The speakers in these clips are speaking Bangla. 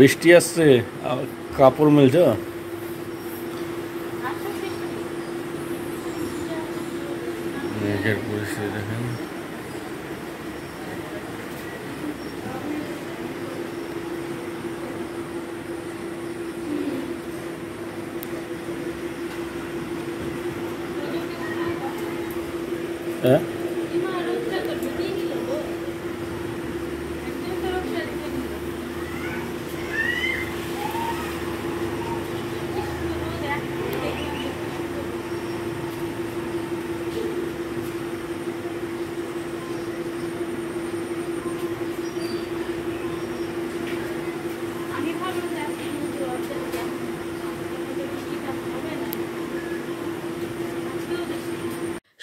বৃষ্টি আসছে, কাপড় মেলছ? মেঘের পরিস্থিতি দেখেন। হ্যাঁ,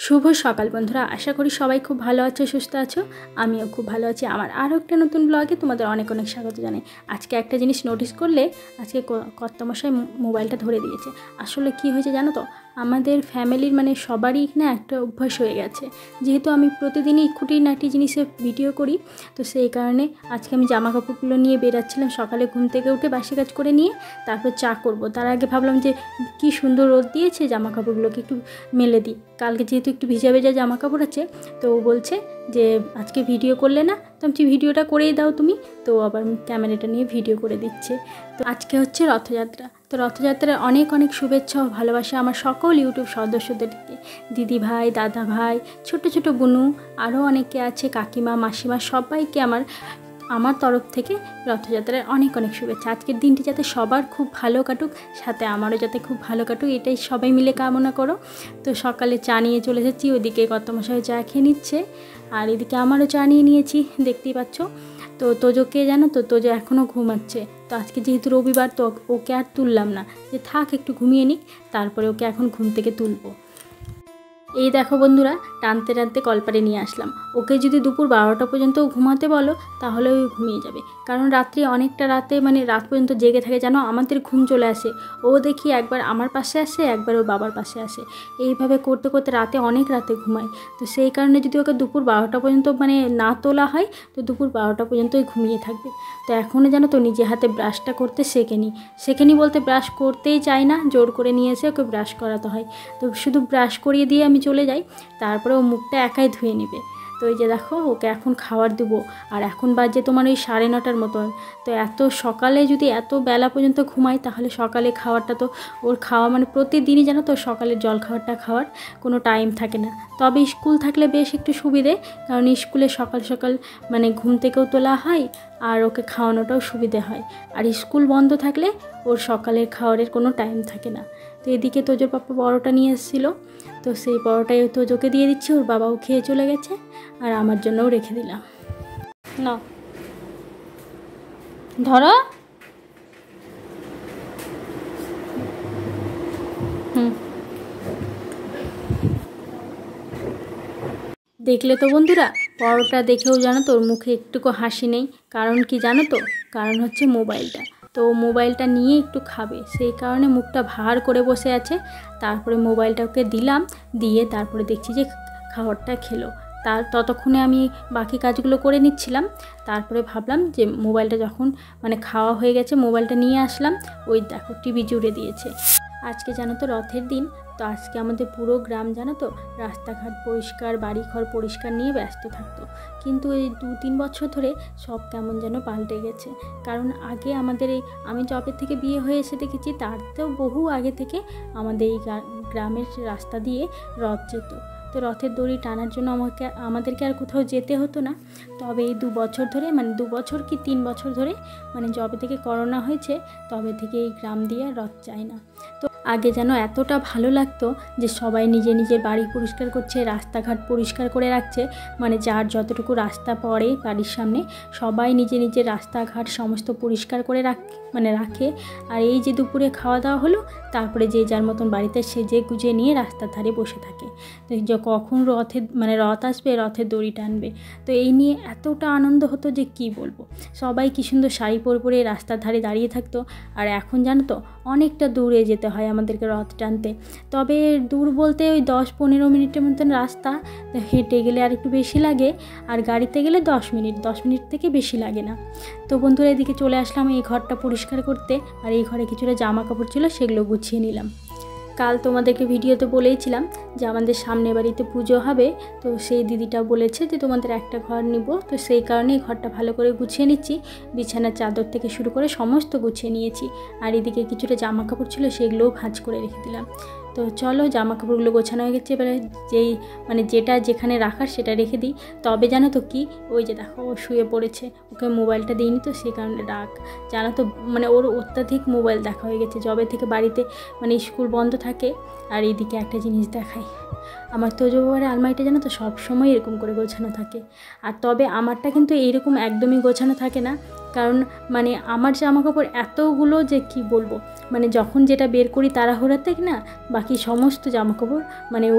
শুভ সকাল বন্ধুরা, আশা করি সবাই খুব ভালো আছো, সুস্থ আছো। আমিও খুব ভালো আছি। আমার আরও একটা নতুন ব্লগে তোমাদের অনেক অনেক স্বাগত জানাই। আজকে একটা জিনিস নোটিস করলে, আজকে কর্তামশাই মোবাইলটা ধরে দিয়েছে। আসলে কি হয়েছে জানো তো, আমাদের ফ্যামিলির মানে সবারই না একটা অভ্যাস হয়ে গেছে। যেহেতু আমি প্রতিদিনই খুঁটিনাটি জিনিসের ভিডিও করি, তো সেই কারণে আজকে আমি জামা কাপড়গুলো নিয়ে বেরাচ্ছিলাম। সকালে ঘুম থেকে উঠে বাসি কাজ করে নিয়ে তারপর চা করব। তার আগে ভাবলাম যে কি সুন্দর রোদ দিয়েছে, জামা কাপড়গুলোকে একটু মেলে দিই। কালকে যেহেতু একটু ভিজা ভেজা জামা কাপড় আছে, তো ও বলছে যে আজকে ভিডিও করলে না, তো আমি ভিডিওটা করেই দাও তুমি। তো আবার ক্যামেরাটা নিয়ে ভিডিও করে দিচ্ছে। তো আজকে হচ্ছে রথযাত্রা। তো রথযাত্রার অনেক অনেক শুভেচ্ছা ও ভালোবাসা আমার সকল ইউটিউব সদস্যদেরকে, দিদি ভাই, দাদা ভাই, ছোট ছোট বুনু, আরও অনেকে আছে, কাকিমা, মাসিমা, সবাইকে আমার তরফ থেকে রথযাত্রার অনেক অনেক শুভেচ্ছা। আজকের দিনটি যাতে সবার খুব ভালো কাটুক, সাথে আমারও যাতে খুব ভালো কাটুক, এটাই সবাই মিলে কামনা করো। তো সকালে চা নিয়ে চলে এসেছি, ওইদিকে কর্তামশাই চা খেয়ে নিচ্ছে, আর এদিকে আমারও চা নিয়ে নিয়েছি, দেখতেই পাচ্ছ। তো তোজোকে জানো তো, তোজো এখনও ঘুমাচ্ছে। তো আজকে যেহেতু রবিবার, তো ওকে আর তুললাম না, যে থাক একটু ঘুমিয়ে নিক, তারপরে ওকে এখন ঘুম থেকে তুলবো। এই দেখো বন্ধুরা, টানতে টানতে কলপারে নিয়ে আসলাম। ওকে যদি দুপুর 12টা পর্যন্তও ঘুমাতে বলো, তাহলে ওই ঘুমিয়ে যাবে। কারণ রাত্রি অনেকটা রাতে মানে রাত পর্যন্ত জেগে থাকে, যেন আমাদের ঘুম চলে আসে। ও দেখি একবার আমার পাশে আসে, একবার ওর বাবার পাশে আসে, এইভাবে করতে করতে রাতে অনেক রাতে ঘুমায়। তো সেই কারণে যদি ওকে দুপুর 12টা পর্যন্ত মানে না তোলা হয়, তো দুপুর 12টা পর্যন্তই ঘুমিয়ে থাকবে। তো এখনও জানো তো নিজে হাতে ব্রাশটা করতে শেখেনি বলতে ব্রাশ করতেই চায় না, জোর করে নিয়ে এসে ওকে ব্রাশ করাতে হয়। তো শুধু ব্রাশ করিয়ে দিয়ে আমি চলে যাই, তারপরে ও মুখটা একাই ধুয়ে নেবে। তো এই যে দেখো, ওকে এখন খাবার দেবো। আর এখন বাজে তোমার ওই 9:30 মতন। তো এত সকালে যদি এত বেলা পর্যন্ত ঘুমাই, তাহলে সকালে খাওয়ারটা তো ওর খাওয়া মানে প্রতিদিনই জানো তো, সকালের জল খাবারটা খাওয়ার কোনো টাইম থাকে না। তবে স্কুল থাকলে বেশ একটু সুবিধে, কারণ স্কুলে সকাল সকাল মানে ঘুম থেকেও তোলা হয়, আর ওকে খাওয়ানোটাও সুবিধে হয়। আর স্কুল বন্ধ থাকলে ওর সকালের খাওয়ারের কোনো টাইম থাকে না। তো এদিকে তোজোর পাপা পরোটা নিয়ে এসেছিলো, তো সেই পরোটাই তোজোকে দিয়ে দিচ্ছি। ওর বাবাও খেয়ে চলে গেছে, আর আমার জন্যও রেখে দিলাম। না ধরো, দেখলে তো বন্ধুরা, পরোটা দেখেও জানো তো ওর মুখে একটুকু হাসি নেই। কারণ কি জানো তো, কারণ হচ্ছে মোবাইলটা। তো মোবাইলটা নিয়ে একটু খাবে, সেই কারণে মুখটা ভার করে বসে আছে। তারপরে মোবাইলটা ওকে দিলাম, দিয়ে তারপরে দেখছি যে খাবারটা খেলো। ততক্ষণে আমি বাকি কাজগুলো করে নিচ্ছিলাম। তারপরে ভাবলাম যে মোবাইলটা যখন মানে খাওয়া হয়ে গেছে, মোবাইলটা নিয়ে আসলাম। ওই দেখো টিভি জুড়ে দিয়েছে। আজকে জানো তো রথের দিন, তো আজকে আমাদের পুরো গ্রাম জানো তো রাস্তাঘাট পরিষ্কার, বাড়িঘর পরিষ্কার নিয়ে ব্যস্ত থাকতো। কিন্তু এই 2-3 বছর ধরে সব কেমন যেন পাল্টে গেছে। কারণ আগে আমাদের আমি জবের থেকে বিয়ে হয়ে এসে দেখেছি, তারতেও বহু আগে থেকে আমাদের এই গ্রামের রাস্তা দিয়ে রথ যেত। তো রথের দড়ি টানার জন্য আমাদেরকে আর কোথাও যেতে হতো না। তবে এই 2 বছর ধরে, মানে 2 বছর কি 3 বছর ধরে, মানে যবে থেকে করোনা হয়েছে, তবে থেকে এই গ্রাম দিয়ে রথ যায় না। তো আগে যেন এতটা ভালো লাগতো যে সবাই নিজের বাড়ি পরিষ্কার করছে, রাস্তাঘাট পরিষ্কার করে রাখছে। মানে যার যতটুকু রাস্তা পড়ে বাড়ির সামনে, সবাই নিজের রাস্তাঘাট সমস্ত পরিষ্কার করে রাখে। আর এই যে দুপুরে খাওয়া দাওয়া হলো, তারপরে যে যার মতন বাড়িতে সেজে গুজে নিয়ে রাস্তার ধারে বসে থাকে। তো কখন রথ আসবে, রথের দড়ি টানবে, তো এই নিয়ে এতটা আনন্দ হতো যে কি বলবো। সবাই কি সুন্দর শাড়ি পরে রাস্তার ধারে দাঁড়িয়ে থাকতো। আর এখন জানো তো, অনেকটা দূরে যেতে হয় আমাদেরকে রথ টানতে। তবে দূর বলতে ওই 10-15 মিনিটের মতন রাস্তা, হেঁটে গেলে আর একটু বেশি লাগে, আর গাড়িতে গেলে 10 মিনিট থেকে বেশি লাগে না। তো বন্ধুরা এদিকে চলে আসলাম এই ঘরটা পরিষ্কার করতে, আর এই ঘরে কিছুটা জামা কাপড় ছিল সেগুলো গুছিয়ে নিলাম। কাল তোমাদেরকে ভিডিওতে বলেইছিলাম যে আমাদের সামনের বাড়িতে পুজো হবে, তো সেই দিদিটা বলেছে যে তোমাদের একটা ঘর নিব, তো সেই কারণে ঘরটা ভালো করে গুছিয়ে নিচ্ছি। বিছানার চাদর থেকে শুরু করে সমস্ত গুছিয়ে নিয়েছি, আর এদিকে কিছুটা জামা কাপড় ছিল সেগুলোও ভাঁজ করে রেখে দিলাম। তো চলো জামা কাপড়গুলো গোছানো হয়ে গেছে, এবারে যেটা যেখানে রাখার সেটা রেখে দিই। তবে জানো তো কি, ওই যে দেখো ও শুয়ে পড়েছে, ওকে মোবাইলটা দিইনি তো সেই কারণে রাগ। জানো তো ওর অত্যাধিক মোবাইল দেখা হয়ে গেছে যবে থেকে বাড়িতে স্কুল বন্ধ থাকে। আর এইদিকে একটা জিনিস দেখাই, আমার তোজো বাবার আলমারিটা জানো তো সবসময় এরকম করে গোছানো থাকে। আর তবে আমারটা কিন্তু এইরকম একদমই গোছানো থাকে না, কারণ আমার জামা কাপড় এতগুলো যে কি বলবো, যখন যেটা বের করি তাড়াহুড়াতে না বাকি সমস্ত জামা কাপড়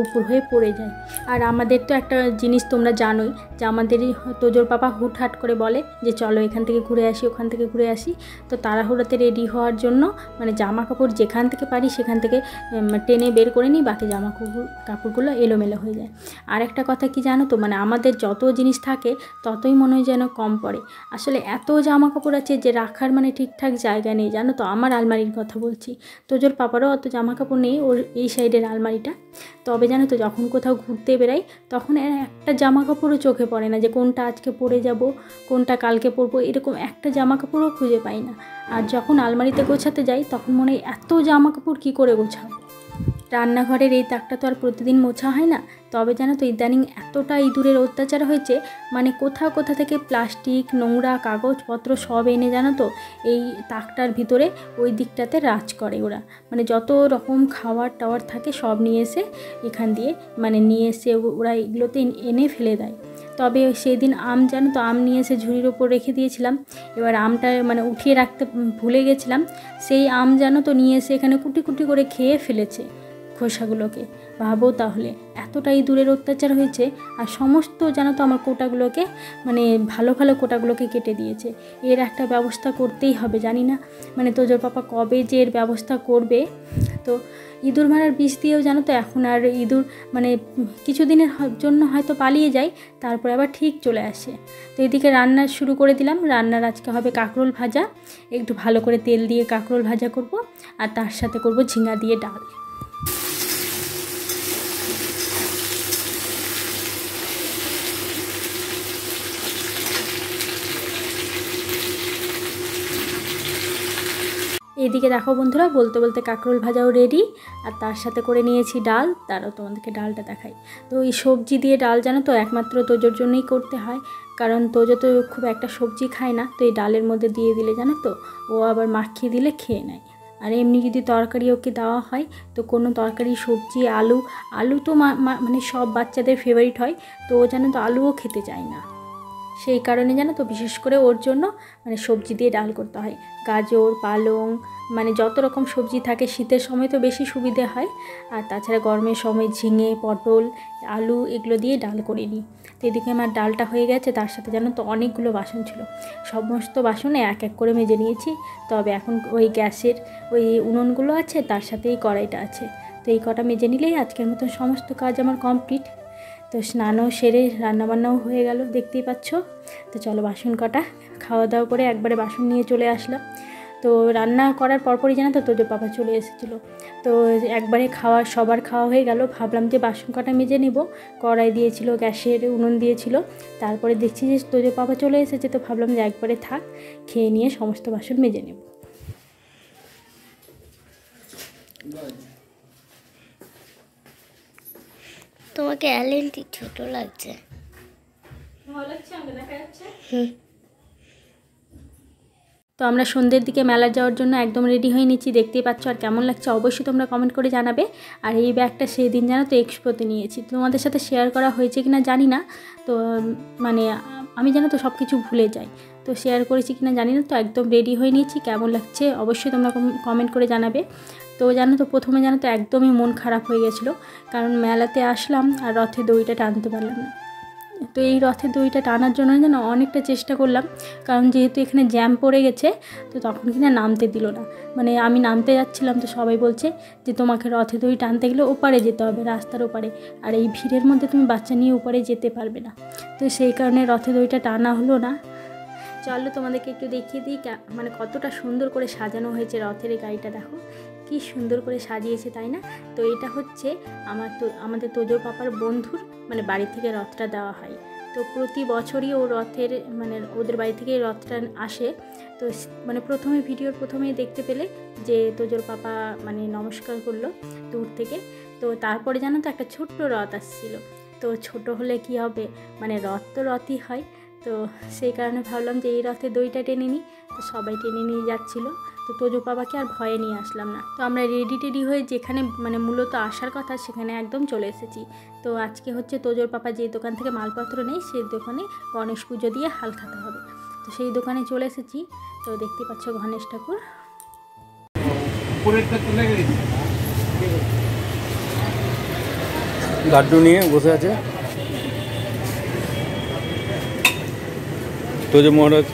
উপর হয়ে পড়ে যায়। আর আমাদের তো একটা জিনিস তোমরা জানোই যে আমাদেরই তোজোর পাপা হুটহাট করে বলে যে চলো এখান থেকে ঘুরে আসি, ওখান থেকে ঘুরে আসি। তো তাড়াহুড়াতে রেডি হওয়ার জন্য জামা কাপড় যেখান থেকে পারি সেখান থেকে টেনে বের করে নিই, বাকি জামা কাপড়গুলো এলোমেলো হয়ে যায়। আর একটা কথা কি জানো তো, আমাদের যত জিনিস থাকে ততই মনে হয় যেন কম পড়ে। আসলে এত জামা কাপড় আছে যে রাখার ঠিকঠাক জায়গা নেই, জানো তো। আমার আলমারির কথা বলছি, তোজোর পাপারও অত জামা কাপড় নেই ওর এই সাইডের আলমারিটা। তবে জানো তো যখন কোথাও ঘুরতে বেরাই তখন একটা জামা কাপড়ও চোখে পড়ে না যে কোনটা আজকে পরে যাব, কোনটা কালকে পরবো, এরকম একটা জামা কাপড়ও খুঁজে পাই না। আর যখন আলমারিতে গোছাতে যাই তখন মনে হয় এত জামা কাপড় কী করে গোছাও। রান্নাঘরের এই তাকটা তো আর প্রতিদিন মোছা হয় না। তবে জানো তো ইদানিং এতটা ইঁদুরের অত্যাচার হয়েছে, কোথা থেকে প্লাস্টিক, নোংরা কাগজপত্র সব এনে জানো তো এই তাকটার ভিতরে ওই দিকটাতে রাজ করে ওরা। যত রকম খাবার টাওয়ার থাকে সব নিয়ে এসে এখান দিয়ে নিয়ে এসে ওরা এগুলোতে এনে ফেলে দেয়। তবে সেদিন আম জানো তো আম নিয়ে এসে ঝুড়ির ওপর রেখে দিয়েছিলাম, এবার আমটা উঠিয়ে রাখতে ভুলে গেছিলাম। সেই আম জানো তো নিয়ে এসে এখানে কুটি কুটি করে খেয়ে ফেলেছে খোসাগুলোকে। ভাবো তাহলে এতটা ইঁদুরের অত্যাচার হয়েছে। আর সমস্ত জানো তো আমার কোটাগুলোকে ভালো ভালো কোটাগুলোকে কেটে দিয়েছে। এর একটা ব্যবস্থা করতেই হবে, জানি না তোজোর পাপা কবে যে এর ব্যবস্থা করবে। তো ইঁদুর মারার বিষ দিয়েও জানো তো এখন আর ইঁদুর কিছুদিনের জন্য হয়তো পালিয়ে যায়, তারপরে আবার ঠিক চলে আসে। তো এদিকে রান্না শুরু করে দিলাম। রান্নার আজকে হবে কাঁকরোল ভাজা, একটু ভালো করে তেল দিয়ে কাঁকরোল ভাজা করব, আর তার সাথে করব ঝিঙা দিয়ে ডাল। এদিকে দেখো বন্ধুরা, বলতে বলতে কাঁকরোল ভাজাও রেডি, আর তার সাথে করে নিয়েছি ডাল। তারও তোমাদেরকে ডালটা দেখাই। তো এই সবজি দিয়ে ডাল জানো তো একমাত্র তোজোর জন্যই করতে হয়, কারণ তোজো তো খুব একটা সবজি খায় না। তো এই ডালের মধ্যে দিয়ে দিলে জানো তো ও আবার মাখিয়ে দিলে খেয়ে নেয়। আর এমনি যদি তরকারি ওকে দেওয়া হয় তো কোনো তরকারি, সবজি, আলু তো সব বাচ্চাদের ফেভারিট হয়, তো ও জানো তো আলুও খেতে চায় না। সেই কারণে জানো তো বিশেষ করে ওর জন্য সবজি দিয়ে ডাল করতে হয়। গাজর, পালং, যত রকম সবজি থাকে, শীতের সময় তো বেশি সুবিধে হয়। আর তাছাড়া গরমের সময় ঝিঙে, পটল, আলু এগুলো দিয়ে ডাল করে নিই। তো এদিকে আমার ডালটা হয়ে গেছে, তার সাথে জানো তো অনেকগুলো বাসন ছিল, সমস্ত বাসনে এক এক করে মেজে নিয়েছি। তবে এখন ওই গ্যাসের ওই উনুনগুলো আছে, তার সাথে এই কড়াইটা আছে, তো এই কটা মেজে নিলেই আজকের মতন সমস্ত কাজ আমার কমপ্লিট। তো স্নানও সেরে রান্নাবান্নাও হয়ে গেল, দেখতেই পাচ্ছ। তো চলো বাসন কটা খাওয়া দাওয়া করে একবারে বাসন নিয়ে চলে আসলাম। তো রান্না করার পরপরই জানো তো তোজোর পাপা চলে এসেছিলো। তো একবারে সবার খাওয়া হয়ে গেল, ভাবলাম যে বাসন কটা মেজে নেব। কড়াই দিয়েছিল, গ্যাসের উনুন দিয়েছিল, তারপরে দেখছি যে তোজোর পাপা চলে এসেছে, তো ভাবলাম যে একবারে থাক, খেয়ে নিয়ে সমস্ত বাসন মেজে নেব। তোমাকে অ্যালেন্টি ছোট লাগছে। তো আমরা সন্ধ্যের দিকে মেলার যাওয়ার জন্য একদম রেডি হয়ে নিচ্ছি, দেখতেই পাচ্ছ। আর কেমন লাগছে অবশ্যই তোমরা কমেন্ট করে জানাবে। আর এই ব্যাগটা সেই দিন জানো তো এক্সপোতে নিয়েছি, তোমাদের সাথে শেয়ার করা হয়েছে কিনা জানি না। তো আমি জানো তো সব কিছু ভুলে যাই, তো শেয়ার করেছি কিনা জানি না। তো একদম রেডি হয়ে নিয়েছি, কেমন লাগছে অবশ্যই তোমরা কমেন্ট করে জানাবে। তো জানো তো প্রথমে জানো তো একদমই মন খারাপ হয়ে গেছিলো, কারণ মেলাতে আসলাম আর রথে দড়িটা টানতে পারলাম না। তো এই রথের দড়িটা টানার জন্য যেন অনেকটা চেষ্টা করলাম, কারণ যেহেতু এখানে জ্যাম পড়ে গেছে তো তখন কিনা নামতে দিল না। মানে আমি নামতে যাচ্ছিলাম তো সবাই বলছে যে তোমাকে রথের দড়ি টানতে গেলে ওপারে যেতে হবে, রাস্তার ওপারে, আর এই ভিড়ের মধ্যে তুমি বাচ্চা নিয়ে ওপারে যেতে পারবে না। তো সেই কারণে রথের দড়িটা টানা হলো না। চলো তোমাদেরকে একটু দেখিয়ে দিই মানে কতটা সুন্দর করে সাজানো হয়েছে রথের এই গাড়িটা। দেখো কি সুন্দর করে সাজিয়েছে, তাই না? তো এটা হচ্ছে আমাদের তোজোর পাপার বন্ধুর মানে বাড়ি থেকে রথটা দেওয়া হয়। তো প্রতি বছরই ও রথের মানে ওদের বাড়ি থেকে রথটা আসে। তো মানে ভিডিওর প্রথমেই দেখতে পেলে যে তোজোর পাপা মানে নমস্কার করলো দূর থেকে। তো তারপরে জানো তো একটা ছোট্ট রথ আসছিল। তো ছোট হলে কি হবে, মানে রথ তো রথই হয়। তো সেই কারণে ভাবলাম যে এই রথের দড়িটা টেনে নিই। তো সবাই টেনে নিয়ে যাচ্ছিলো, তো তোজো বাবাকে আর ভয়ে নিয়ে আসলাম না। তো আমরা রেডি হয়ে যেখানে মানে মূলত আসার কথা সেখানে একদম চলে এসেছি। তো আজকে হচ্ছে তোজোর পাপা যে দোকান থেকে মালপত্র নেই সেই দোকানে গণেশ পুজো দিয়ে হাল খাতে হবে। তো সেই দোকানে চলে এসেছি। তো দেখতে পাচ্ছ গণেশ ঠাকুর। লাড্ডু নিয়ে বসে আছে তোজো মহারাজ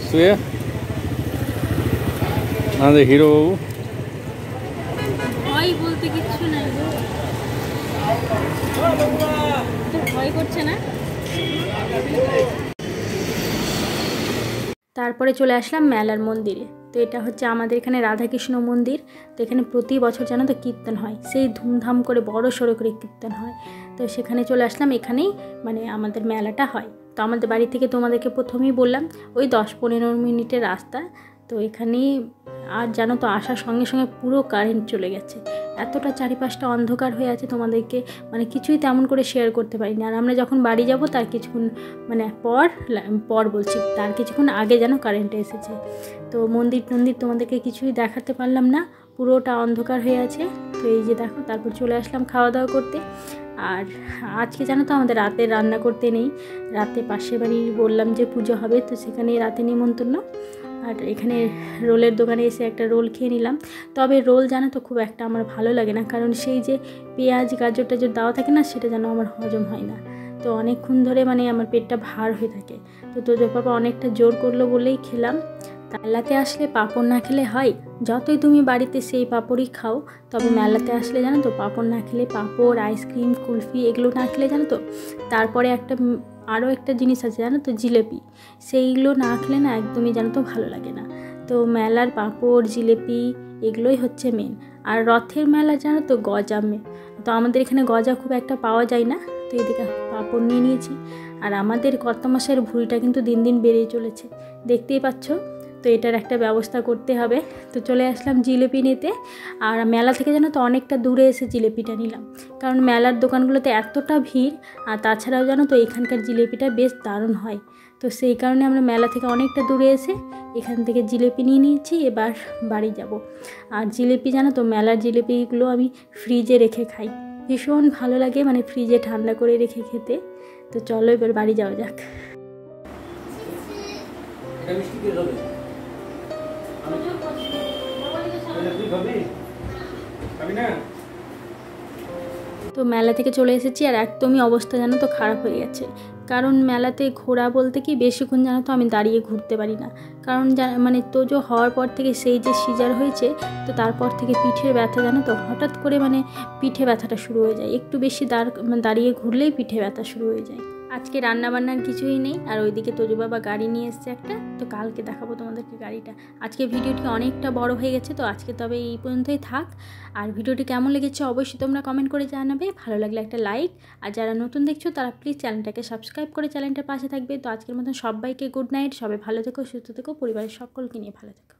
শুয়ে, আমাদের হিরো বাবু। ভয় বলতে কিচ্ছু নাই, ভয় করছে না। তারপরে চলে আসলাম মেলার মন্দিরে। তো এটা হচ্ছে আমাদের এখানে রাধাকৃষ্ণ মন্দির। তো এখানে প্রতি বছর জানো তো কীর্তন হয়, সেই ধুমধাম করে বড় সড়ো করে কীর্তন হয়। তো সেখানে চলে আসলাম, এখানেই মানে আমাদের মেলাটা হয়। তো আমাদের বাড়ি থেকে তোমাদেরকে প্রথমেই বললাম ওই 10-15 মিনিটের রাস্তা। তো এখানেই আর জানো তো আসার সঙ্গে সঙ্গে পুরো কারেন্ট চলে গেছে, এতটা চারিপাশটা অন্ধকার হয়ে আছে তোমাদেরকে মানে কিছুই তেমন করে শেয়ার করতে পারিনি। আর আমরা যখন বাড়ি যাব তার কিছুক্ষণ মানে তার কিছুক্ষণ আগে যেন কারেন্টটা এসেছে। তো মন্দির তোমাদেরকে কিছুই দেখাতে পারলাম না, পুরোটা অন্ধকার হয়ে আছে। তো এই যে দেখো, তারপর চলে আসলাম খাওয়া দাওয়া করতে। আর আজকে জানো তো আমাদের রাতে রান্না করতে নেই, রাতে পাশের বাড়ি বললাম যে পুজো হবে, তো সেখানে রাতে নিমন্ত্রণ। আর এখানে রোলের দোকানে এসে একটা রোল খেয়ে নিলাম। তবে রোল জানো তো খুব একটা আমার ভালো লাগে না, কারণ সেই যে পেঁয়াজ গাজর টাজর দেওয়া থাকে না, সেটা যেন আমার হজম হয় না। তো অনেকক্ষণ ধরে মানে আমার পেটটা ভার হয়ে থাকে। তো তোজো পাপা অনেকটা জোর করলো বলেই খেলাম। মেলাতে আসলে পাঁপড় না খেলে হয়? যতই তুমি বাড়িতে সেই পাঁপড়ই খাও, তবে মেলাতে আসলে জানো তো পাঁপড় না খেলে, পাঁপড় আইসক্রিম কুলফি এগুলো না খেলে জানো তো তারপরে আরও একটা জিনিস আছে জানো তো, জিলেপি। সেইগুলো না খেলে না একদমই জানো তো ভালো লাগে না। তো মেলার পাঁপড় জিলেপি এগুলোই হচ্ছে মেন। আর রথের মেলা জানো তো গজা তো আমাদের এখানে গজা খুব একটা পাওয়া যায় না। তো এদিকে পাঁপড় নিয়ে নিয়েছি। আর আমাদের কর্তামশাইয়ের ভুঁড়িটা কিন্তু দিন দিন বেড়েই চলেছে, দেখতেই পাচ্ছ। তো এটার একটা ব্যবস্থা করতে হবে। তো চলে আসলাম জিলেপি নিতে। আর মেলা থেকে জানো তো অনেকটা দূরে এসে জিলেপিটা নিলাম, কারণ মেলার দোকানগুলোতে এতটা ভিড়। আর তাছাড়াও জানো তো এখানকার জিলেপিটা বেশ দারুণ হয়। তো সেই কারণে আমরা মেলা থেকে অনেকটা দূরে এসে এখান থেকে জিলেপি নিয়ে নিয়েছি। এবার বাড়ি যাব। আর জিলেপি জানো তো মেলার জিলেপিগুলো আমি ফ্রিজে রেখে খাই, ভীষণ ভালো লাগে, মানে ফ্রিজে ঠান্ডা করে রেখে খেতে। তো চলো এবার বাড়ি যাওয়া যাক। তো মেলা থেকে চলে এসেছি, আর একদমই অবস্থা জানো তো খারাপ হয়ে গেছে। কারণ মেলাতে ঘোরা বলতে কি বেশিক্ষণ জানো তো আমি দাঁড়িয়ে ঘুরতে পারি না, কারণ মানে তোজো হওয়ার পর থেকে সেই যে সিজার হয়েছে, তো তারপর থেকে পিঠের ব্যথা জানো তো হঠাৎ করে মানে পিঠে ব্যথাটা শুরু হয়ে যায়, একটু বেশি দাঁড়িয়ে ঘুরলেই পিঠে ব্যথা শুরু হয়ে যায়। আজকে রান্নাবান্নার কিছুই নেই। আর ওইদিকে তোজো বাবা গাড়ি নিয়ে এসছে একটা, তো কালকে দেখাবো তোমাদেরকে গাড়িটা। আজকে ভিডিওটি অনেকটা বড় হয়ে গেছে, তো আজকে তবে এই পর্যন্তই থাক। আর ভিডিওটি কেমন লেগেছে অবশ্যই তোমরা কমেন্ট করে জানাবে, ভালো লাগলে একটা লাইক। আর যারা নতুন দেখছো তারা প্লিজ চ্যানেলটাকে সাবস্ক্রাইব করে চ্যানেলটার পাশে থাকবে। তো আজকের মতন সবাইকে গুড নাইট, সবাই ভালো থেকো, সুস্থ থেকো, পরিবারের সকলকে নিয়ে ভালো থেকো।